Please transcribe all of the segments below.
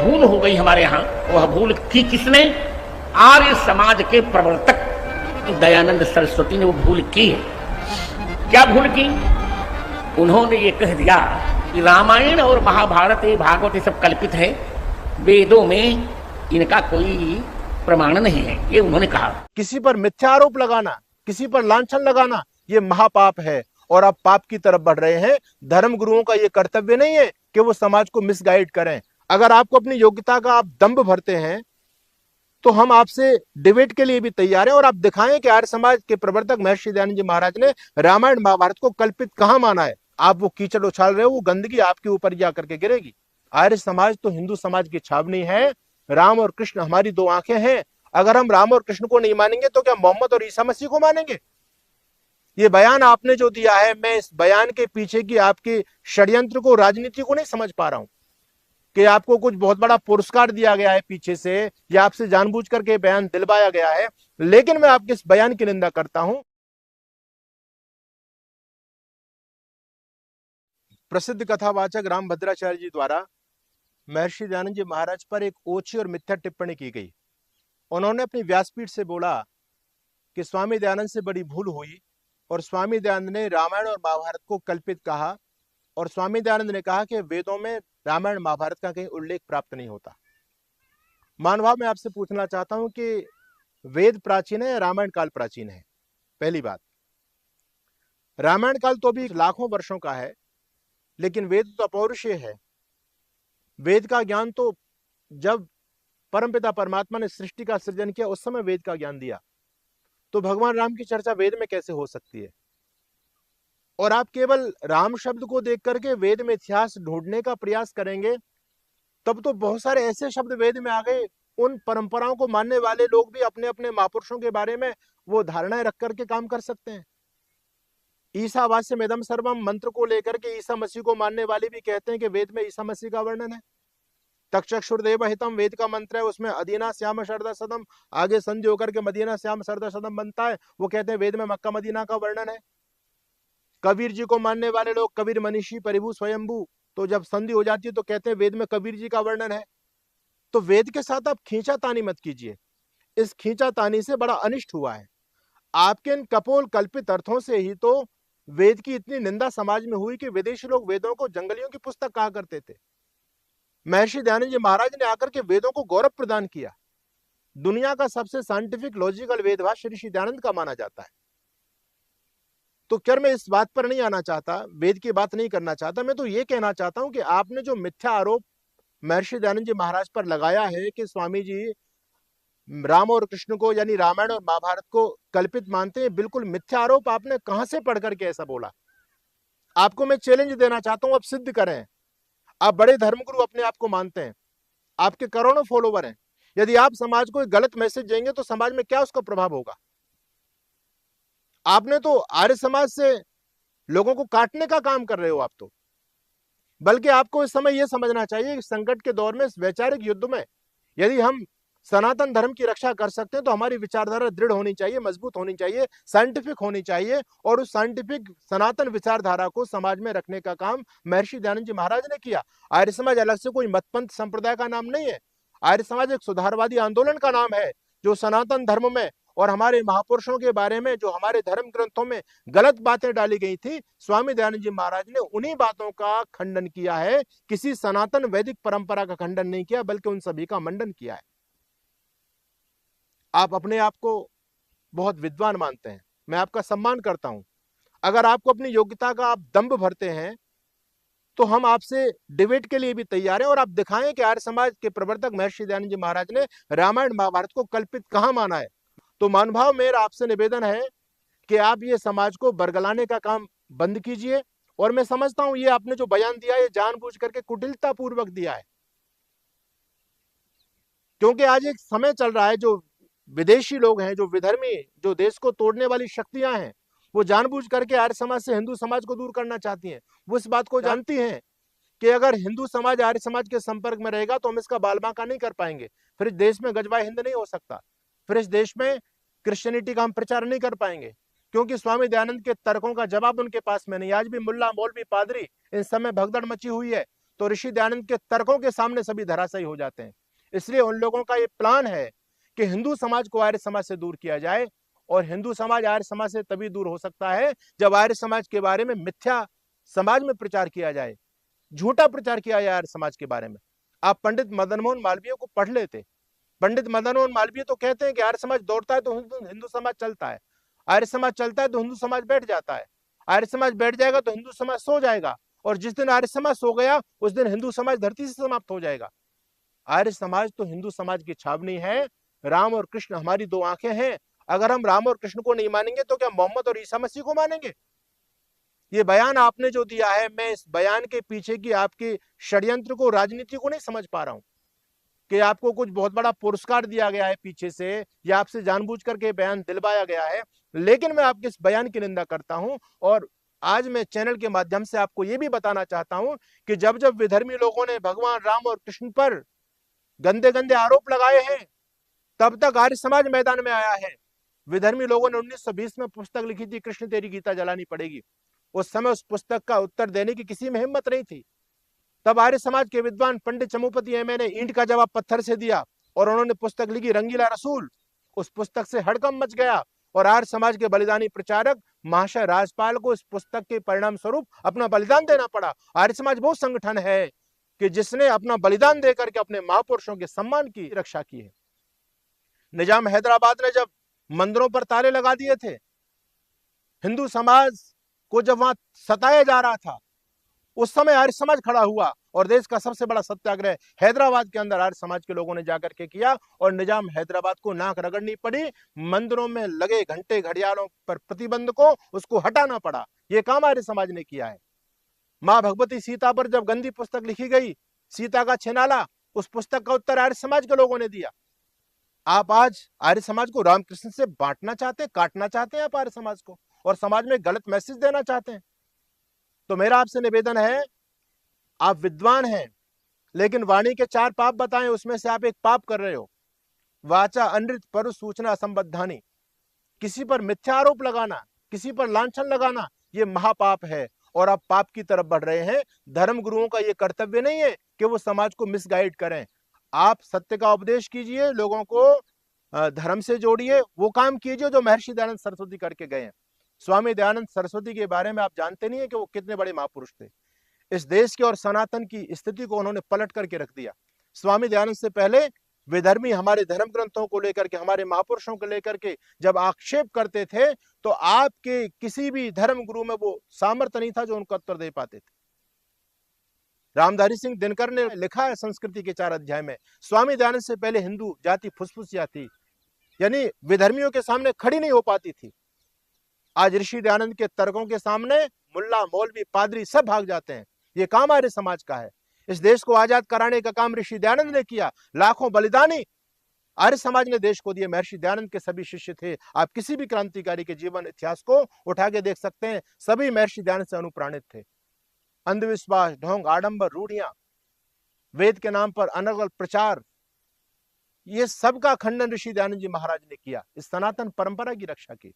भूल हो गई हमारे यहाँ, वह भूल की किसने? आर्य समाज के प्रवर्तक दयानंद सरस्वती ने वो भूल की है। क्या भूल की? उन्होंने ये कह दिया कि रामायण और महाभारत, ये भागवत, ये सब कल्पित है, वेदों में इनका कोई प्रमाण नहीं है, ये उन्होंने कहा। किसी पर मिथ्या आरोप लगाना, किसी पर लांछन लगाना, ये महापाप है और आप पाप की तरफ बढ़ रहे हैं। धर्म गुरुओं का ये कर्तव्य नहीं है कि वो समाज को मिसगाइड करें। अगर आपको अपनी योग्यता का आप दंभ भरते हैं तो हम आपसे डिबेट के लिए भी तैयार हैं और आप दिखाएं कि आर्य समाज के प्रवर्तक महर्षि दयानंद जी महाराज ने रामायण महाभारत को कल्पित कहां माना है। आप वो कीचड़ उछाल रहे हो, वो गंदगी आपके ऊपर जाकर के गिरेगी। आर्य समाज तो हिंदू समाज की छावनी है। राम और कृष्ण हमारी दो आंखें हैं। अगर हम राम और कृष्ण को नहीं मानेंगे तो क्या मोहम्मद और ईसा मसीह को मानेंगे? ये बयान आपने जो दिया है, मैं इस बयान के पीछे की आपके षड्यंत्र को, राजनीति को नहीं समझ पा रहा हूं कि आपको कुछ बहुत बड़ा पुरस्कार दिया गया है पीछे से, या आपसे जानबूझ करके बयान दिलवाया गया है। लेकिन मैं आपके इस बयान की निंदा करता हूं। प्रसिद्ध कथावाचक रामभद्राचार्य जी द्वारा महर्षि दयानंद जी महाराज पर एक ओछी और मिथ्या टिप्पणी की गई। उन्होंने अपनी व्यासपीठ से बोला कि स्वामी दयानंद से बड़ी भूल हुई और स्वामी दयानंद ने रामायण और महाभारत को कल्पित कहा, और स्वामी दयानंद ने कहा कि वेदों में रामायण महाभारत का कहीं उल्लेख प्राप्त नहीं होता। मानभाव मैं आपसे पूछना चाहता हूं कि वेद प्राचीन है या रामायण काल प्राचीन है? पहली बात, रामायण काल तो भी लाखों वर्षों का है, लेकिन वेद तो अपौरुषेय है। वेद का ज्ञान तो जब परमपिता परमात्मा ने सृष्टि का सृजन किया उस समय वेद का ज्ञान दिया, तो भगवान राम की चर्चा वेद में कैसे हो सकती है? और आप केवल राम शब्द को देख करके वेद में इतिहास ढूंढने का प्रयास करेंगे, तब तो बहुत सारे ऐसे शब्द वेद में आ गए। उन परंपराओं को मानने वाले लोग भी अपने अपने महापुरुषों के बारे में वो धारणाएं रख करके काम कर सकते हैं। ईसावास्यमिदं सर्वम मंत्र को लेकर के ईसा मसीह को मानने वाले भी कहते हैं कि वेद में ईसा मसीह का वर्णन है। तक्षुर्देव हितम वेद का मंत्र है, उसमें अदीना श्याम शरदा सदम, आगे संधि होकर के मदीना श्याम शरदा सदम बनता है, वो कहते हैं वेद में मक्का मदीना का वर्णन है। कबीर जी को मानने वाले लोग कबीर मनीषी परिभू स्वयंभू, तो जब संधि हो जाती है तो कहते हैं वेद में कबीर जी का वर्णन है। तो वेद के साथ आप खींचातानी मत कीजिए। इस खींचातानी से बड़ा अनिष्ट हुआ है। आपके इन कपोल कल्पित अर्थों से ही तो वेद की इतनी निंदा समाज में हुई कि विदेशी लोग वेदों को जंगलियों की पुस्तक कहा करते थे। महर्षि दयानंद जी महाराज ने आकर के वेदों को गौरव प्रदान किया। दुनिया का सबसे साइंटिफिक लॉजिकल वेद भाष्य ऋषि दयानंद का माना जाता है। तो क्या मैं इस बात पर नहीं आना चाहता, वेद की बात नहीं करना चाहता, मैं तो ये कहना चाहता हूं कि आपने जो मिथ्या आरोप महर्षि दयानंद जी महाराज पर लगाया है कि स्वामी जी राम और कृष्ण को यानी रामायण और महाभारत को कल्पित मानते हैं, बिल्कुल मिथ्या आरोप। आपने कहां से पढ़ करके ऐसा बोला? आपको मैं चैलेंज देना चाहता हूं, आप सिद्ध करें। आप बड़े धर्मगुरु अपने आप को मानते हैं, आपके करोड़ों फॉलोवर हैं। यदि आप समाज को एक गलत मैसेज देंगे तो समाज में क्या उसका प्रभाव होगा? आपने तो आर्य समाज से लोगों को काटने का काम कर रहे हो आप तो। बल्कि आपको इस समय यह समझना चाहिए कि संकट के दौर में, इस वैचारिक युद्ध में, यदि हम सनातन धर्म की रक्षा कर सकते हैं तो हमारी विचारधारा दृढ़ होनी चाहिए, मजबूत होनी चाहिए, साइंटिफिक होनी चाहिए। और उस साइंटिफिक सनातन विचारधारा को समाज में रखने का काम महर्षि दयानंद जी महाराज ने किया। आर्य समाज अलग से कोई मतपंथ संप्रदाय का नाम नहीं है। आर्य समाज एक सुधारवादी आंदोलन का नाम है, जो सनातन धर्म में और हमारे महापुरुषों के बारे में जो हमारे धर्म ग्रंथों में गलत बातें डाली गई थी, स्वामी दयानंद जी महाराज ने उन्हीं बातों का खंडन किया है। किसी सनातन वैदिक परंपरा का खंडन नहीं किया, बल्कि उन सभी का मंडन किया है। आप अपने आप को बहुत विद्वान मानते हैं, मैं आपका सम्मान करता हूं। अगर आपको अपनी योग्यता का आप दंभ भरते हैं तो हम आपसे डिबेट के लिए भी तैयार हैं, और आप दिखाएं कि आर्य समाज के प्रवर्तक महर्षि दयानंद जी महाराज ने रामायण महाभारत को कल्पित कहां माना है। तो मानभाव मेरा आपसे निवेदन है कि आप ये समाज को बरगलाने का काम बंद कीजिए। और मैं समझता हूं ये आपने जो बयान दिया है, ये जानबूझ करके कुटिलता पूर्वक दिया है, क्योंकि आज एक समय चल रहा है, जो विदेशी लोग हैं, जो विधर्मी, जो देश को तोड़ने वाली शक्तियां हैं, वो जानबूझ करके आर्य समाज से हिंदू समाज को दूर करना चाहती हैं। वो इस बात को जानती हैं कि अगर हिंदू समाज आर्य समाज के संपर्क में रहेगा तो हम इसका बालबांका नहीं कर पाएंगे। फिर इस देश में गजवा हिंद नहीं हो सकता, फिर इस देश में क्रिश्चियनिटी का हम प्रचार नहीं कर पाएंगे, क्योंकि स्वामी दयानंद के तर्कों का जवाब उनके पास में नहीं। आज भी मुल्ला, मौलवी, पादरी, इन सब में भगदड़ मची हुई है। तो ऋषि दयानंद के तर्कों के सामने सभी धराशायी हो जाते हैं। इसलिए उन लोगों का ये प्लान है कि हिंदू समाज को आर्य समाज से दूर किया जाए, और हिंदू समाज आर्य समाज से तभी दूर हो सकता है जब आर्य समाज के बारे में मिथ्या समाज में प्रचार किया जाए, झूठा प्रचार किया जाए आर्य समाज के बारे में। आप पंडित मदन मोहन मालवीय को पढ़ लेते। पंडित मदन मोहन मालवीय तो कहते हैं कि आर्य समाज दौड़ता है तो हिंदू समाज चलता है, आर्य समाज चलता है तो हिंदू समाज बैठ जाता है, आर्य समाज बैठ जाएगा तो हिंदू समाज सो जाएगा, और जिस दिन आर्य समाज सो गया उस दिन हिंदू समाज धरती से समाप्त हो जाएगा। आर्य समाज तो हिंदू समाज की छावनी है। राम और कृष्ण हमारी दो आंखें हैं। अगर हम राम और कृष्ण को नहीं मानेंगे तो क्या मोहम्मद और ईसा मसीह को मानेंगे? ये बयान आपने जो दिया है, मैं इस बयान के पीछे की आपके षड्यंत्र को, राजनीति को नहीं समझ पा रहा हूं कि आपको कुछ बहुत बड़ा पुरस्कार दिया गया है पीछे से, या आपसे जानबूझ करके बयान दिलवाया गया है। लेकिन मैं आपके इस बयान की निंदा करता हूं, और आज मैं चैनल के माध्यम से आपको यह भी बताना चाहता हूं कि जब जब विधर्मी लोगों ने भगवान राम और कृष्ण पर गंदे गंदे आरोप लगाए हैं, तब तक आर्य समाज मैदान में आया है। विधर्मी लोगों ने 1920 में पुस्तक लिखी थी, कृष्ण तेरी गीता जलानी पड़ेगी। उस समय उस पुस्तक का उत्तर देने की किसी में हिम्मत नहीं थी। तब आर्य समाज के विद्वान पंडित चमुपति एमए ने ईंट का जवाब पत्थर से दिया, और उन्होंने पुस्तक लिखी रंगीला रसूल। उस पुस्तक से हड़कंप मच गया, और आर्य समाज के बलिदानी प्रचारक महाशय राजपाल को इस पुस्तक के परिणाम स्वरूप अपना बलिदान देना पड़ा। आर्य समाज वो संगठन है कि जिसने अपना बलिदान देकर के अपने महापुरुषों के सम्मान की रक्षा की है। निजाम हैदराबाद ने जब मंदिरों पर ताले लगा दिए थे, हिंदू समाज को जब वहां सताया जा रहा था, उस समय आर्य समाज खड़ा हुआ, और देश का सबसे बड़ा सत्याग्रह हैदराबाद के अंदर आर्य समाज के लोगों ने जाकर के किया, और निजाम हैदराबाद को नाक रगड़नी पड़ी। मंदिरों में लगे घंटे घड़ियालों पर प्रतिबंध को उसको हटाना पड़ा। यह काम आर्य समाज ने किया है। मां भगवती सीता पर जब गंदी पुस्तक लिखी गई, सीता का छिनाला, उस पुस्तक का उत्तर आर्य समाज के लोगों ने दिया। आप आज आर्य समाज को रामकृष्ण से बांटना चाहते हैं, काटना चाहते हैं आप आर्य समाज को, और समाज में गलत मैसेज देना चाहते हैं। तो मेरा आपसे निवेदन है, आप विद्वान हैं, लेकिन वाणी के 4 पाप बताएं, उसमें से आप एक पाप कर रहे हो। वाचा अनृत पर सूचना असंबद्धानी, किसी पर मिथ्या आरोप लगाना, किसी पर लांछन लगाना, ये महापाप है, और आप पाप की तरफ बढ़ रहे हैं। धर्म गुरुओं का ये कर्तव्य नहीं है कि वो समाज को मिसगाइड करें। आप सत्य का उपदेश कीजिए, लोगों को धर्म से जोड़िए, वो काम कीजिए जो महर्षि दयानंद सरस्वती करके गए हैं। स्वामी दयानंद सरस्वती के बारे में आप जानते नहीं है कि वो कितने बड़े महापुरुष थे। इस देश के और सनातन की स्थिति को उन्होंने पलट करके रख दिया। स्वामी दयानंद से पहले विधर्मी हमारे धर्म ग्रंथों को लेकर के, हमारे महापुरुषों को लेकर के जब आक्षेप करते थे, तो आपके किसी भी धर्म गुरु में वो सामर्थ्य नहीं था जो उनको उत्तर दे पाते थे। रामधारी सिंह दिनकर ने लिखा है संस्कृति के 4 अध्याय में, स्वामी दयानंद से पहले हिंदू जाति फुसफुसिया थी, यानी विधर्मियों के सामने खड़ी नहीं हो पाती थी। आज ऋषि दयानंद के तर्कों के सामने मुल्ला, मौलवी, पादरी सब भाग जाते हैं। ये काम आर्य समाज का है। इस देश को आजाद कराने का काम ऋषि दयानंद ने किया। लाखों बलिदानी आर्य समाज ने देश को दिए। महर्षि दयानंद के सभी शिष्य थे। आप किसी भी क्रांतिकारी के जीवन इतिहास को उठा के देख सकते हैं, सभी महर्षि दयानंद से अनुप्राणित थे। अंधविश्वास, ढोंग, आडंबर, रूढ़ियां, वेद के नाम पर अनर्गल प्रचार, ये सबका खंडन ऋषि दयानंद जी महाराज ने किया, इस सनातन परंपरा की रक्षा की।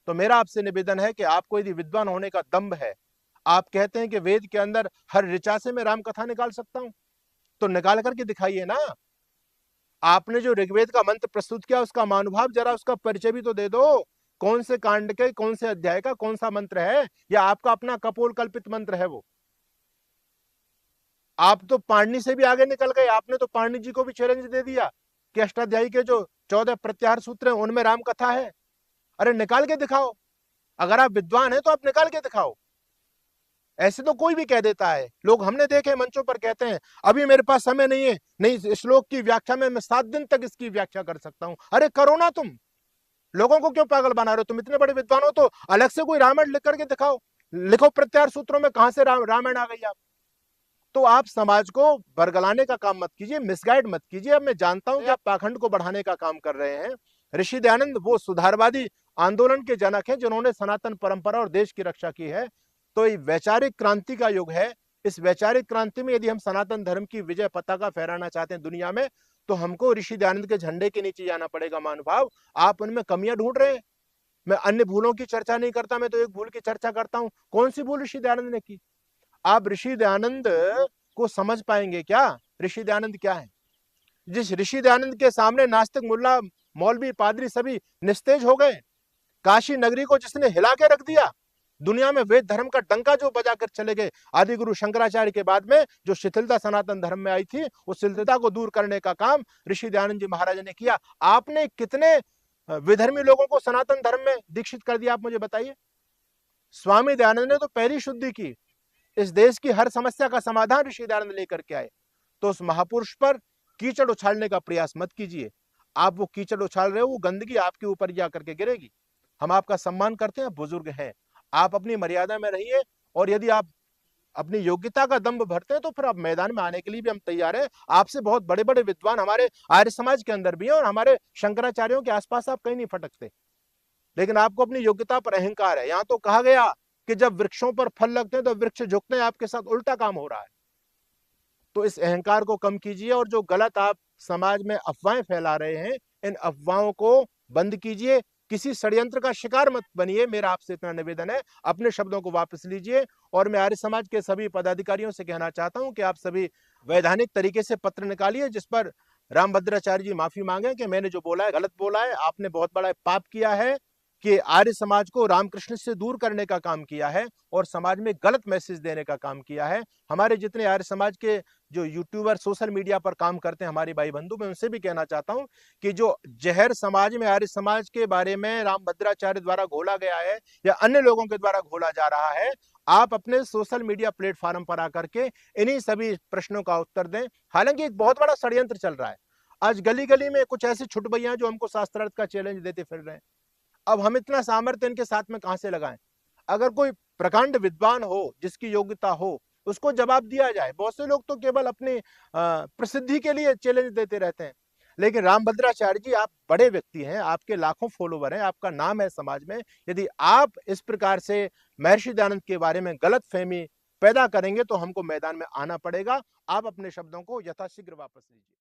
तो मेरा आपसे निवेदन है कि आपको यदि विद्वान होने का दम्भ है, आप कहते हैं कि वेद के अंदर हर ऋचा से मैं राम कथा निकाल सकता हूं, तो निकाल करके दिखाइए ना। आपने जो ऋग्वेद का मंत्र प्रस्तुत किया, उसका महानुभाव जरा उसका परिचय भी तो दे दो। कौन से कांड के, कौन से अध्याय का कौन सा मंत्र है, या आपका अपना कपोल कल्पित मंत्र है वो? आप तो पाणिनि से भी आगे निकल गए। आपने तो पाणिनि जी को भी चैलेंज दे दिया कि अष्टाध्यायी के जो 14 प्रत्याहार सूत्र हैं उनमें राम कथा है। अरे निकाल के दिखाओ। अगर आप विद्वान हैं तो आप निकाल के दिखाओ। ऐसे तो कोई भी कह देता है। लोग हमने देखे मंचों पर कहते हैं अभी मेरे पास समय नहीं है, नहीं श्लोक की व्याख्या में मैं 7 दिन तक इसकी व्याख्या कर सकता हूं। अरे करो ना, तुम लोगों को क्यों पागल बना रहे हो? तुम इतने बड़े विद्वान हो तो अलग से कोई रामायण लिख करके दिखाओ। लिखो प्रत्याहार सूत्रों में कहां से रामायण आ गई। आप तो आप समाज को बरगलाने का काम मत कीजिए, मिसगाइड मत कीजिए। अब मैं जानता हूं कि आप पाखंड को बढ़ाने का काम कर रहे हैं। ऋषि दयानंद वो सुधारवादी आंदोलन के जनक हैं जिन्होंने सनातन परंपरा और देश की रक्षा की है। तो ये वैचारिक क्रांति का युग है। इस वैचारिक क्रांति में यदि हम सनातन धर्म की विजय पताका फहराना चाहते हैं दुनिया में, तो हमको ऋषि दयानंद के झंडे के नीचे जाना पड़ेगा। महानुभाव, आप उनमें कमियां ढूंढ रहे हैं। मैं अन्य भूलों की चर्चा नहीं करता, मैं तो एक भूल की चर्चा करता हूं। कौन सी भूल ऋषि दयानंद ने की? आप ऋषि दयानंद को समझ पाएंगे क्या ऋषि दयानंद क्या है। जिस ऋषि दयानंद के सामने नास्तिक मुल्ला मौलवी पादरी सभी निस्तेज हो गए, काशी नगरी को जिसने हिला के रख दिया, दुनिया में वेद धर्म का डंका जो बजाकर चले गए, आदि गुरु शंकराचार्य के बाद में जो शिथिलता सनातन धर्म में आई थी, उस शिथिलता को दूर करने का काम ऋषि दयानंद जी महाराज ने किया। आपने कितने विधर्मी लोगों को सनातन धर्म में दीक्षित कर दिया, आप मुझे बताइए। स्वामी दयानंद ने तो पहली शुद्धि की, इस देश की हर समस्या का समाधान ऋषि दयानंद लेकर के आए। तो उस महापुरुष पर कीचड़ उछालने का प्रयास मत कीजिए। आप वो कीचड़ उछाल रहे हो, वो गंदगी आपके ऊपर जा करके गिरेगी। हम आपका सम्मान करते हैं, बुजुर्ग हैं, आप अपनी मर्यादा में रहिए। और यदि आप अपनी योग्यता का दंभ भरते हैं तो फिर आप मैदान में आने के लिए भी हम तैयार हैं। आपसे बहुत बड़े बड़े विद्वान हमारे आर्य समाज के अंदर भी हैं और हमारे शंकराचार्यों के आसपास आप कहीं नहीं फटकते, लेकिन आपको अपनी योग्यता पर अहंकार है। यहां तो कहा गया कि जब वृक्षों पर फल लगते हैं तो वृक्ष झुकते हैं, आपके साथ उल्टा काम हो रहा है। तो इस अहंकार को कम कीजिए और जो गलत आप समाज में अफवाहें फैला रहे हैं, इन अफवाहों को बंद कीजिए। किसी षड्यंत्र का शिकार मत बनिए, मेरा आपसे इतना निवेदन है। अपने शब्दों को वापस लीजिए। और मैं आर्य समाज के सभी पदाधिकारियों से कहना चाहता हूं कि आप सभी वैधानिक तरीके से पत्र निकालिए, जिस पर रामभद्राचार्य जी माफी मांगे कि मैंने जो बोला है गलत बोला है, आपने बहुत बड़ा पाप किया है कि आर्य समाज को रामकृष्ण से दूर करने का काम किया है और समाज में गलत मैसेज देने का काम किया है। हमारे जितने आर्य समाज के जो यूट्यूबर सोशल मीडिया पर काम करते हैं हमारे भाई बंधु, मैं उनसे भी कहना चाहता हूं कि जो जहर समाज में आर्य समाज के बारे में रामभद्राचार्य द्वारा घोला गया है या अन्य लोगों के द्वारा घोला जा रहा है, आप अपने सोशल मीडिया प्लेटफॉर्म पर आकर के इन्हीं सभी प्रश्नों का उत्तर दें। हालांकि एक बहुत बड़ा षड्यंत्र चल रहा है। आज गली गली में कुछ ऐसे छुटभैया जो हमको शास्त्रार्थ का चैलेंज देते फिर रहे हैं। अब हम इतना सामर्थ्य इनके साथ में कहां से लगाएं। अगर कोई प्रकांड विद्वान हो, जिसकी योग्यता हो, उसको जवाब दिया जाए। बहुत से लोग तो केवल अपनी प्रसिद्धि के लिए चैलेंज देते रहते हैं, लेकिन रामभद्राचार्य जी आप बड़े व्यक्ति हैं, आपके लाखों फॉलोवर हैं, आपका नाम है समाज में। यदि आप इस प्रकार से महर्षि दयानंद के बारे में गलत फहमी पैदा करेंगे तो हमको मैदान में आना पड़ेगा। आप अपने शब्दों को यथाशीघ्र वापस लीजिए।